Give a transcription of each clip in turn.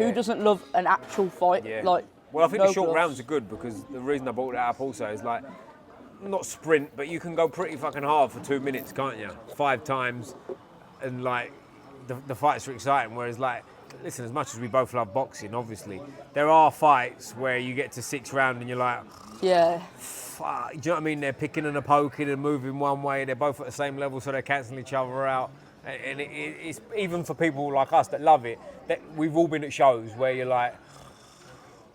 Who doesn't love an actual fight? Yeah. Like, well, I think no the short gloves. rounds are good because the reason I brought that up also is like, not sprint, but you can go pretty fucking hard for 2 minutes, can't you? 5 times, and like, the fights are exciting. Whereas like, listen, as much as we both love boxing, obviously, there are fights where you get to 6th round and you're like, Yeah. fuck, do you know what I mean? They're picking and a poking and moving one way. They're both at the same level, so they're cancelling each other out. And it's even for people like us that love it. That we've all been at shows where you're like,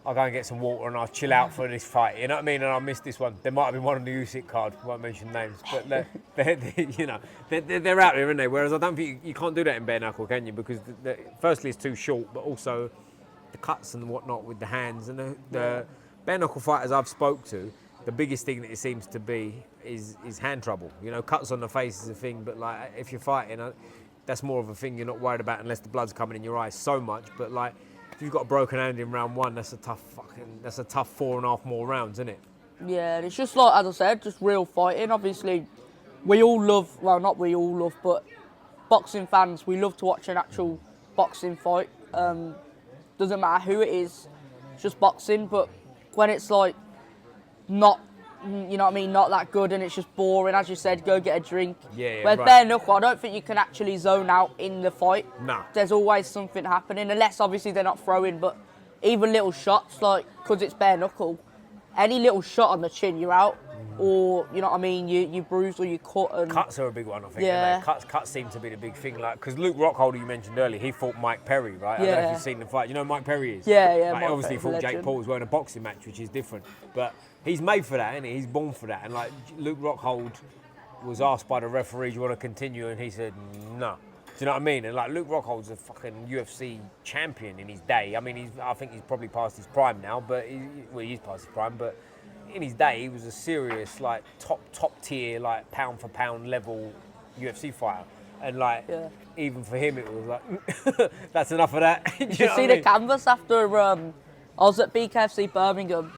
I'll go and get some water and I'll chill out for this fight. You know what I mean? And I missed this one. There might have been one on the USIC card. Won't mention names, but they're out there, aren't they? Whereas I don't think you can't do that in bare knuckle, can you? Because firstly, it's too short, but also the cuts and whatnot with the hands and the bare knuckle fighters I've spoke to. The biggest thing that it seems to be is hand trouble. You know, cuts on the face is a thing, but like if you're fighting, that's more of a thing you're not worried about unless the blood's coming in your eyes so much. But like, if you've got a broken hand in round 1, that's a tough 4.5 more rounds, isn't it? Yeah, and it's just like, as I said, just real fighting. Obviously, we all love, well, not we all love, but boxing fans, we love to watch an actual boxing fight. Doesn't matter who it is, it's just boxing. But when it's like not, you know what I mean, not that good and it's just boring, as you said, go get a drink. Yeah, Whereas right. bare knuckle, I don't think you can actually zone out in the fight. Nah. There's always something happening, unless obviously they're not throwing, but even little shots, like, because it's bare knuckle, any little shot on the chin, you're out. Or, you know what I mean, you bruise or you cut. And cuts are a big one, I think. Yeah. Cuts seem to be the big thing. Like, because Luke Rockholder, you mentioned earlier, he fought Mike Perry, right? I don't know if Yeah. you've seen the fight. You know who Mike Perry is? Yeah, Like, Mike obviously Perry's fought Jake legend. Paul as well in a boxing match, which is different. But he's made for that, isn't he? He's born for that. And like, Luke Rockhold was asked by the referee, do you want to continue? And he said, no. Do you know what I mean? And like, Luke Rockhold's a fucking UFC champion in his day. I mean, I think he's probably past his prime now, but he's past his prime, but in his day, he was a serious, like, top tier, like, pound for pound level UFC fighter. And like, even for him, it was like, that's enough of that. You should see the canvas after I was at BKFC Birmingham.